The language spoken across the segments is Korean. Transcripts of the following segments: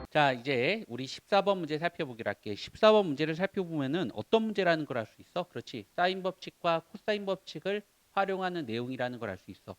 자, 이제 우리 14번 문제 살펴보기로 할게. 14번 문제를 살펴보면은 어떤 문제라는 걸 알 수 있어? 그렇지. 사인 법칙과 코사인 법칙을 활용하는 내용이라는 걸 알 수 있어.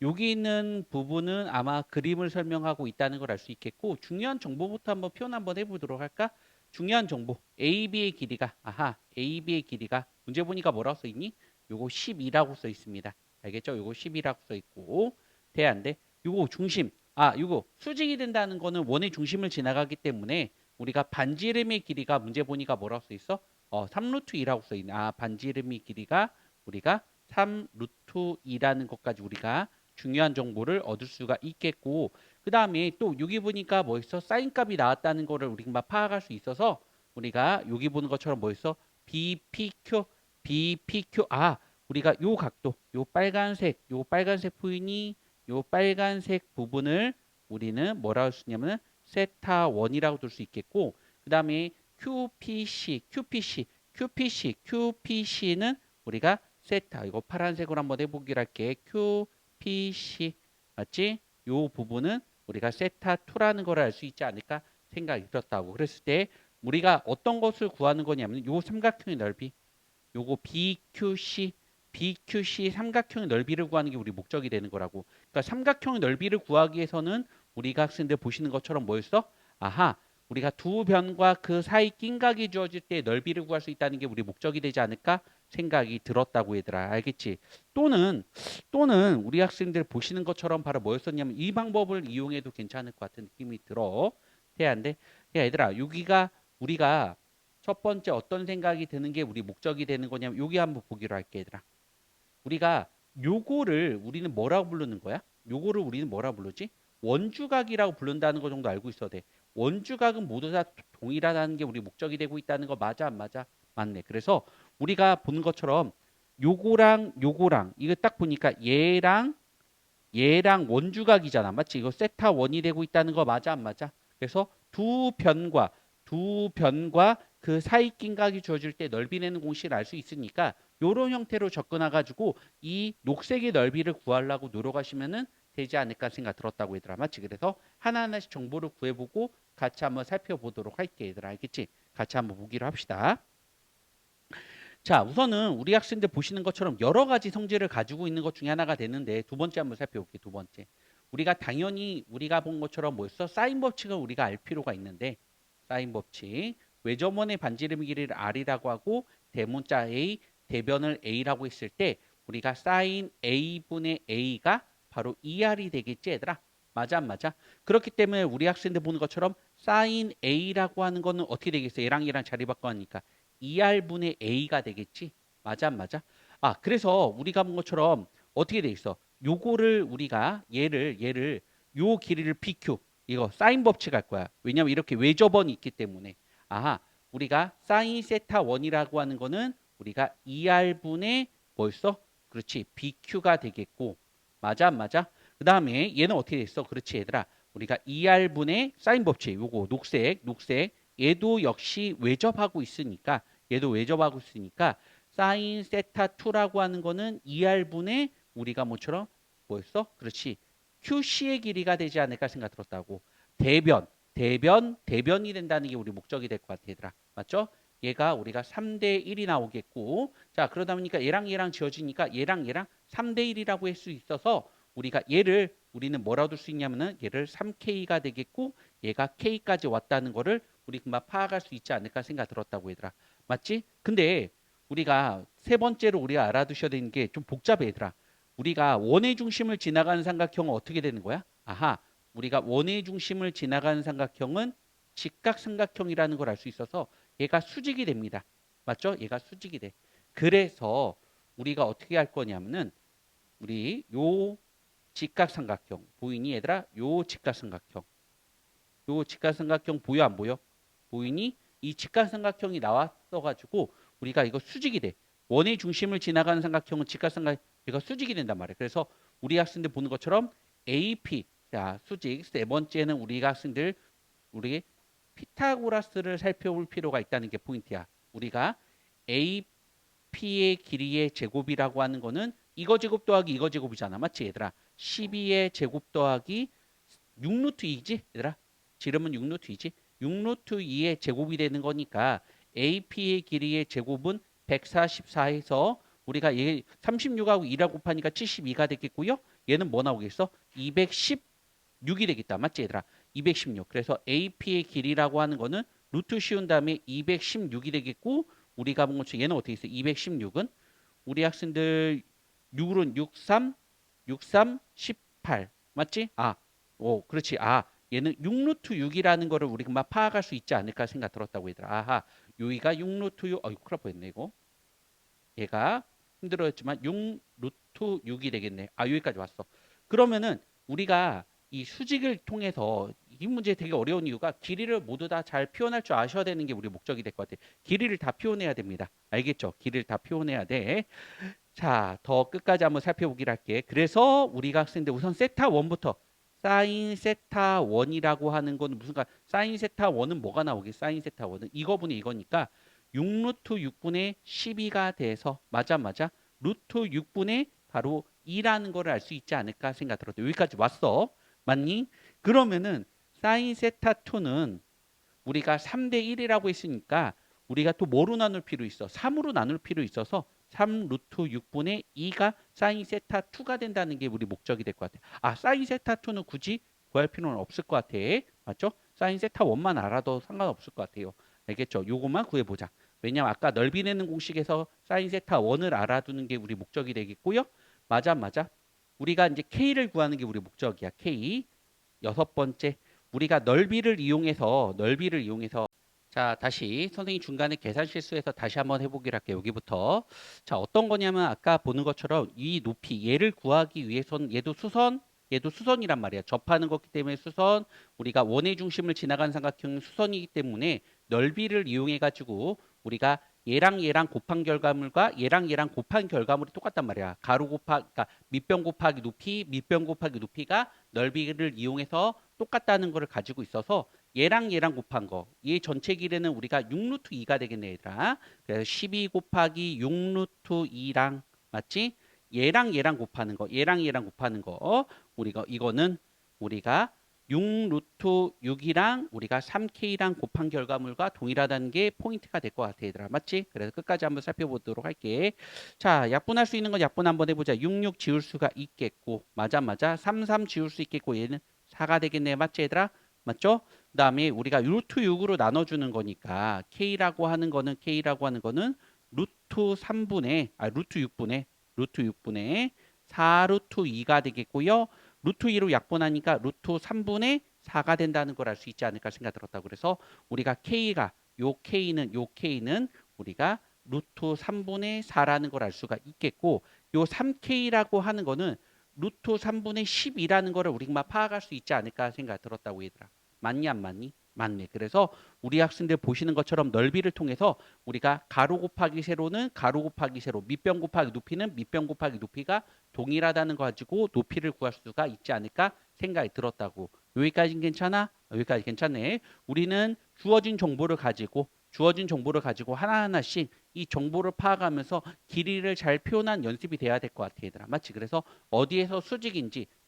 여기 있는 부분은 아마 그림을 설명하고 있다는 걸 알 수 있겠고, 중요한 정보부터 한번 표현 한번 해보도록 할까? 중요한 정보. AB의 길이가, AB의 길이가, 문제 보니까 뭐라고 써 있니? 요거 12라고 써 있습니다. 알겠죠? 요거 10이라고 써 있고, 돼, 안 돼? 요거 중심. 요거 수직이 된다는 거는 원의 중심을 지나가기 때문에 우리가 반지름의 길이가 문제 보니까 뭐라고 써 있어? 3루트 2라고 써 있네. 반지름의 길이가 우리가 3루트 2라는 것까지 우리가 중요한 정보를 얻을 수가 있겠고, 그 다음에 또 여기 보니까 뭐 있어? 사인 값이 나왔다는 거를 우리가 파악할 수 있어서 우리가 여기 보는 것처럼 뭐 있어? BPQ, BPQ. 우리가 요 각도, 요 빨간색 부분이 요 빨간색 부분을 우리는 뭐라 할 수 있냐면은 세타 원이라고 둘 수 있겠고, 그 다음에 QPC는 우리가 세타, 이거 파란색으로 한번 해보기로 할게. QPC, 맞지? 요 부분은 우리가 세타 2라는 걸 알 수 있지 않을까 생각이 들었다고. 그랬을 때 우리가 어떤 것을 구하는 거냐면 요 삼각형의 넓이, 요거 BQC 삼각형의 넓이를 구하는 게 우리 목적이 되는 거라고. 그러니까 삼각형의 넓이를 구하기 위해서는 우리가 학생들 보시는 것처럼 뭐였어? 우리가 두 변과 그 사이 낀각이 주어질 때 넓이를 구할 수 있다는 게 우리 목적이 되지 않을까 생각이 들었다고 얘들아. 알겠지? 또는 우리 학생들 보시는 것처럼 바로 뭐였었냐면 이 방법을 이용해도 괜찮을 것 같은 느낌이 들어. 해야 안 돼? 야, 얘들아, 여기가 우리가 첫 번째 어떤 생각이 드는 게 우리 목적이 되는 거냐면 여기 한번 보기로 할게, 얘들아. 우리가 요거를 우리는 뭐라고 부르는 거야? 요거를 우리는 뭐라고 부르지? 원주각이라고 부른다는 거 정도 알고 있어야 돼. 원주각은 모두 다 동일하다는 게 우리 목적이 되고 있다는 거 맞아, 안 맞아? 맞네. 그래서 우리가 보는 것처럼 요거랑 이거 딱 보니까 얘랑 원주각이잖아. 맞지? 이거 세타 원이 되고 있다는 거 맞아, 안 맞아? 그래서 두 변과 그 사이 낀각이 주어질 때 넓이 내는 공식을 알 수 있으니까 요런 형태로 접근해 가지고 이 녹색의 넓이를 구하려고 노력하시면은 되지 않을까 생각 들었다고 얘들아. 맞지? 그래서 하나하나씩 정보를 구해보고 같이 한번 살펴보도록 할게, 얘들아. 알겠지? 같이 한번 보기로 합시다. 자, 우선은 우리 학생들 보시는 것처럼 여러 가지 성질을 가지고 있는 것 중에 하나가 되는데 두 번째 한번 살펴볼게요. 두 번째. 우리가 당연히 우리가 본 것처럼 뭐였어? 사인 법칙을 우리가 알 필요가 있는데 사인 법칙. 외접원의 반지름 길이를 R이라고 하고 대문자 A, 대변을 A라고 했을 때 우리가 사인 A분의 A가 바로 ER이 되겠지, 얘들아? 맞아, 안 맞아? 그렇기 때문에 우리 학생들 보는 것처럼 사인 A라고 하는 거는 어떻게 되겠어? 얘랑 자리 바꿔하니까 2R분의 A가 되겠지? 맞아, 안 맞아? 그래서 우리가 본 것처럼 어떻게 돼 있어? 요거를 우리가 얘를 요 길이를 PQ 이거 사인 법칙 할 거야. 왜냐면 이렇게 외접원이 있기 때문에. 우리가 사인 세타 원이라고 하는 거는 우리가 2R분의 뭐였어? 그렇지. BQ가 되겠고. 맞아, 안 맞아? 그 다음에 얘는 어떻게 됐어? 그렇지, 얘들아. 우리가 2R분의 사인 법칙 요거 녹색 얘도 역시 외접하고 있으니까 사인 세타 2라고 하는 거는 2R분의 우리가 뭐처럼 뭐였어? 그렇지. QC의 길이가 되지 않을까 생각 들었다고. 대변이 된다는 게 우리 목적이 될 것 같아, 얘들아. 맞죠? 얘가 우리가 3대 1이 나오겠고, 자, 그러다 보니까 얘랑 지어지니까 얘랑 3대 1이라고 할 수 있어서 우리가 우리는 뭐라고 둘 수 있냐면은 얘를 3K가 되겠고, 얘가 K까지 왔다는 거를 우리 금방 파악할 수 있지 않을까 생각 들었다고, 얘들아. 맞지? 근데 우리가 세 번째로 우리가 알아두셔야 되는 게 좀 복잡해, 얘들아. 우리가 원의 중심을 지나가는 삼각형은 어떻게 되는 거야? 우리가 원의 중심을 지나가는 삼각형은 직각삼각형이라는 걸 알 수 있어서 얘가 수직이 됩니다. 맞죠? 얘가 수직이 돼. 그래서 우리가 어떻게 할 거냐면은 우리 요 직각삼각형 보이니 얘들아? 요 직각삼각형 보여 안 보여? 보이니? 이 직각삼각형이 나왔어 가지고 우리가 이거 수직이 돼. 원의 중심을 지나가는 삼각형은 직각삼각 얘가 수직이 된단 말이에요. 그래서 우리 학생들 보는 것처럼 AP 자 수직 세 번째는 우리 학생들 우리 피타고라스를 살펴볼 필요가 있다는 게 포인트야. 우리가 AP의 길이의 제곱이라고 하는 거는 이거 제곱 더하기 이거 제곱이잖아. 맞지 얘들아? 12의 제곱 더하기 6루트 2지 얘들아? 지름은 6루트 2지. 6루트 2의 제곱이 되는 거니까 AP의 길이의 제곱은 144에서 우리가 얘 36하고 2라 곱하니까 72가 되겠고요. 얘는 뭐 나오겠어? 216이 되겠다. 맞지 얘들아? 216. 그래서 AP의 길이라고 하는 거는 루트 씌운 다음에 216이 되겠고 우리가 본 것처럼 얘는 어떻게 있어? 216은 우리 학생들 6은 63, 63, 18. 맞지? 그렇지. 얘는 6루트 6이라는 거를 우리가 막 파악할 수 있지 않을까 생각 들었다고 얘들아. 여기가 6루트 6, 큰일 날 뻔했네, 이거. 얘가 힘들었지만 6루트 6이 되겠네. 여기까지 왔어. 그러면은 우리가 이 수직을 통해서 이 문제 되게 어려운 이유가 길이를 모두 다 잘 표현할 줄 아셔야 되는 게 우리 목적이 될 것 같아. 길이를 다 표현해야 됩니다. 알겠죠? 길이를 다 표현해야 돼. 자, 더 끝까지 한번 살펴보기로 할게. 그래서 우리가 학생들 우선 세타 1부터 사인 세타 1이라고 하는 건 무슨 사인 세타 1은 뭐가 나오게? 사인 세타 1은 이거분의 이거니까 6루트 6분의 12가 돼서 맞아. 루트 6분의 바로 2라는 거를 알 수 있지 않을까 생각 들었대. 여기까지 왔어. 맞니? 그러면은 사인 세타 2는 우리가 3대 1이라고 했으니까 우리가 또 뭐로 나눌 필요 있어? 3으로 나눌 필요 있어서 3 루트 6분의 2가 사인 세타 2가 된다는 게 우리 목적이 될 것 같아. 사인 세타 2는 굳이 구할 필요는 없을 것 같아. 맞죠? 사인 세타 1만 알아도 상관없을 것 같아요. 알겠죠? 요것만 구해보자. 왜냐면 아까 넓이 내는 공식에서 사인 세타 1을 알아두는 게 우리 목적이 되겠고요. 맞아. 우리가 이제 K를 구하는 게 우리 목적이야. K. 여섯 번째. 우리가 넓이를 이용해서 자, 다시 선생님 중간에 계산 실수해서 다시 한번 해보기로 할게요. 여기부터. 자, 어떤 거냐면 아까 보는 것처럼 이 높이 얘를 구하기 위해서는 얘도 수선이란 말이야. 접하는 거기 때문에 수선, 우리가 원의 중심을 지나간 삼각형은 수선이기 때문에 넓이를 이용해 가지고 우리가 얘랑 곱한 결과물과 얘랑 곱한 결과물이 똑같단 말이야. 그러니까 밑변 곱하기 높이, 밑변 곱하기 높이가 넓이를 이용해서 똑같다는 거를 가지고 있어서 얘랑 곱한 거. 얘 전체 길이는 우리가 6루트 2가 되겠네, 얘들아. 그래서 12 곱하기 6루트 2랑 맞지? 얘랑 곱하는 거. 얘랑 곱하는 거. 이거는 우리가 6루트 6이랑 우리가 3K랑 곱한 결과물과 동일하다는 게 포인트가 될 것 같아, 얘들아. 맞지? 그래서 끝까지 한번 살펴보도록 할게. 자, 약분할 수 있는 건 약분 한번 해보자. 66 지울 수가 있겠고. 맞아. 33 지울 수 있겠고. 얘는 4가 되겠네. 맞지, 얘들아? 맞죠? 그다음에 우리가 루트 6으로 나눠주는 거니까 K라고 하는 거는 루트 3분의 루트 6분의 4 루트 2가 되겠고요. 루트 2로 약분하니까 루트 3분의 4가 된다는 걸 알 수 있지 않을까 생각 들었다고. 그래서 우리가 요 K는 우리가 루트 3분의 4라는 걸 알 수가 있겠고 요 3K라고 하는 거는 루트 3분의 12라는 거를 우리가 파악할 수 있지 않을까 생각 들었다고 얘들아. 맞니 안 맞니? 맞네. 그래서 우리 학생들 보시는 것처럼 넓이를 통해서 우리가 가로 곱하기 세로는 가로 곱하기 세로, 밑변 곱하기 높이는 밑변 곱하기 높이가 동일하다는 거 가지고 높이를 구할 수가 있지 않을까 생각이 들었다고. 여기까지는 괜찮아? 여기까지 괜찮네. 우리는 주어진 정보를 가지고 하나하나씩 이 정보를 파악하면서 길이를 잘 표현한 연습이 돼야 될 것 같아, 얘들아. 맞지? 그래서 어디에서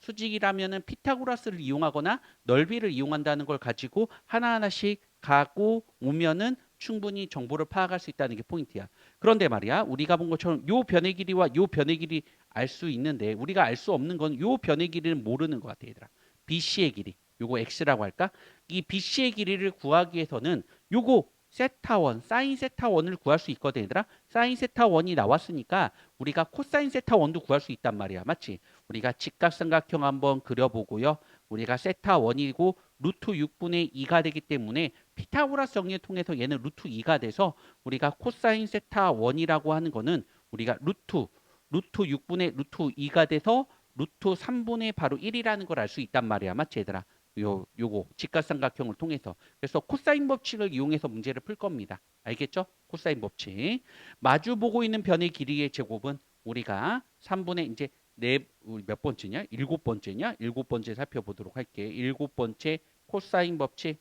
수직이라면은 피타고라스를 이용하거나 넓이를 이용한다는 걸 가지고 하나하나씩 가고 오면은 충분히 정보를 파악할 수 있다는 게 포인트야. 그런데 말이야, 우리가 본 것처럼 요 변의 길이와 요 변의 길이 알 수 있는데 우리가 알 수 없는 건 요 변의 길이는 모르는 것 같아, 얘들아. BC의 길이. 요거 X라고 할까? 이 BC의 길이를 구하기 위해서는 요거 세타1, 사인 세타1을 구할 수 있거든, 얘들아. 사인 세타1이 나왔으니까 우리가 코사인 세타1도 구할 수 있단 말이야. 맞지? 우리가 직각삼각형 한번 그려보고요. 우리가 세타1이고 루트 6분의 2가 되기 때문에 피타고라스 정리를 통해서 얘는 루트 2가 돼서 우리가 코사인 세타1이라고 하는 거는 우리가 루트 6분의 루트 2가 돼서 루트 3분의 바로 1이라는 걸 알 수 있단 말이야. 맞지, 얘들아? 요거 직각삼각형을 통해서 그래서 코사인 법칙을 이용해서 문제를 풀 겁니다. 알겠죠? 코사인 법칙. 마주 보고 있는 변의 길이의 제곱은 우리가 3분의 이제 몇 번째냐? 일곱 번째 살펴보도록 할게. 일곱 번째 코사인 법칙.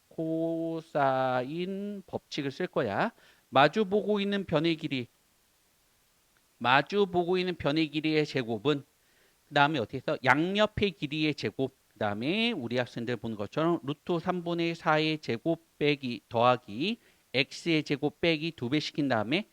코사인 법칙을 쓸 거야. 마주 보고 있는 변의 길이의 제곱은 그 다음에 어떻게 해서 양옆의 길이의 제곱 그 다음에 우리 학생들 보는 것처럼 루트 3분의 4의 제곱 빼기 더하기 x의 제곱 빼기 2배 시킨 다음에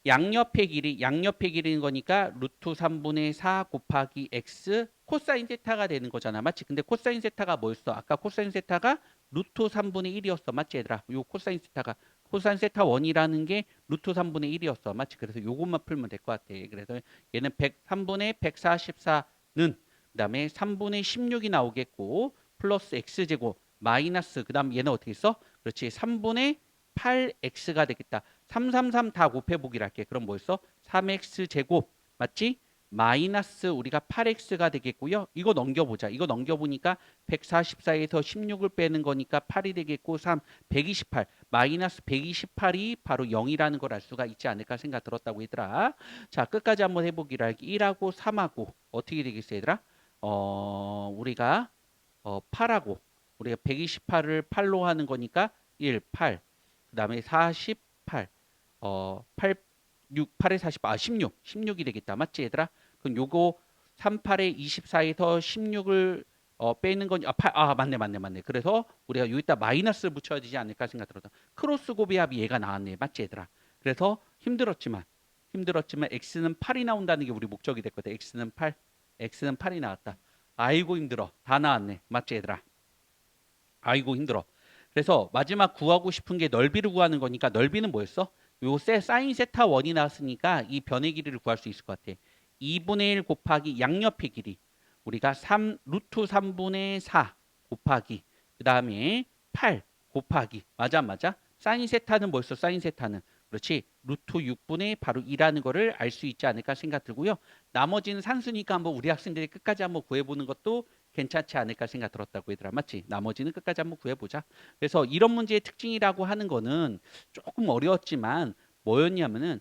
양옆의 길이인 거니까 루트 3분의 4 곱하기 x 코사인 세타가 되는 거잖아. 맞지? 근데 코사인 세타가 뭐였어? 아까 코사인 세타가 루트 3분의 1이었어. 맞지 얘들아? 요 코사인 세타가 코사인 세타 1이라는 게 루트 3분의 1이었어. 맞지? 그래서 요것만 풀면 될 것 같아. 그래서 얘는 3분의 144는 그다음에 3분의 16이 나오겠고 플러스 x제곱 마이너스 그다음 얘는 어떻게 써? 그렇지. 3분의 8x가 되겠다. 333 다 곱해보기를 할게. 그럼 뭐였어? 3x 제곱 맞지? 마이너스 우리가 8x가 되겠고요. 이거 넘겨보자. 이거 넘겨보니까 144에서 16을 빼는 거니까 8이 되겠고 3, 128 마이너스 128이 바로 0이라는 걸 알 수가 있지 않을까 생각 들었다고 얘들아. 자 끝까지 한번 해보기를 할게. 1하고 3하고 어떻게 되겠어 얘들아? 우리가 8하고 우리가 128을 8로 하는 거니까 1, 8 그 다음에 48 8, 6, 8에 40, 16이 되겠다. 맞지, 얘들아? 그럼 요거 38에 24에서 16을 빼는 건, 맞네. 그래서 우리가 여기다 마이너스를 붙여야 되지 않을까 생각 들었다. 크로스 곱의 합이 얘가 나왔네. 맞지, 얘들아? 그래서 힘들었지만, x는 8이 나온다는 게 우리 목적이 됐거든. x는 8이 나왔다. 아이고, 힘들어. 다 나왔네. 맞지, 얘들아? 아이고, 힘들어. 그래서 마지막 구하고 싶은 게 넓이를 구하는 거니까 넓이는 뭐였어? 요 사인 세타 1이 나왔으니까 이 변의 길이를 구할 수 있을 것 같아. 2분의 1 곱하기 양옆의 길이. 우리가 3 루트 3분의 4 곱하기 그 다음에 8 곱하기 맞아. 사인 세타는 뭐였어? 사인 세타는 그렇지. 루트 6분의 바로 2라는 거를 알 수 있지 않을까 생각 들고요. 나머지는 산수니까 한번 우리 학생들이 끝까지 한번 구해보는 것도 괜찮지 않을까 생각 들었다고 얘들아. 맞지? 나머지는 끝까지 한번 구해보자. 그래서 이런 문제의 특징이라고 하는 거는 조금 어려웠지만 뭐였냐면은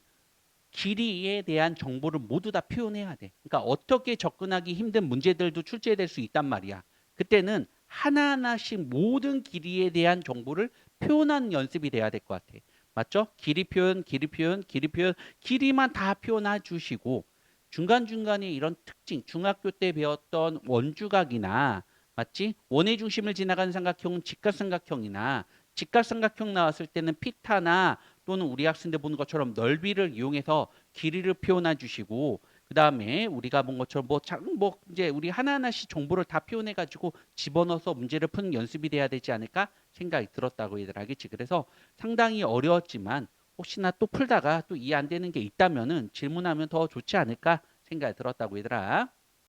길이에 대한 정보를 모두 다 표현해야 돼. 그러니까 어떻게 접근하기 힘든 문제들도 출제될 수 있단 말이야. 그때는 하나하나씩 모든 길이에 대한 정보를 표현하는 연습이 돼야 될 것 같아. 맞죠? 길이 표현, 길이만 다 표현해 주시고 중간중간에 이런 특징, 중학교 때 배웠던 원주각이나 맞지? 원의 중심을 지나가는 삼각형은 직각삼각형이나 직각삼각형 나왔을 때는 피타나 또는 우리 학생들 보는 것처럼 넓이를 이용해서 길이를 표현해 주시고 그 다음에 우리가 본 것처럼 뭐 이제 우리 하나하나씩 정보를 다 표현해 가지고 집어넣어서 문제를 푸는 연습이 돼야 되지 않을까 생각이 들었다고 얘들 알겠지. 그래서 상당히 어려웠지만 혹시나 또 풀다가 또 이해 안 되는 게 있다면은 질문하면 더 좋지 않을까 생각이 들었다고 얘들아.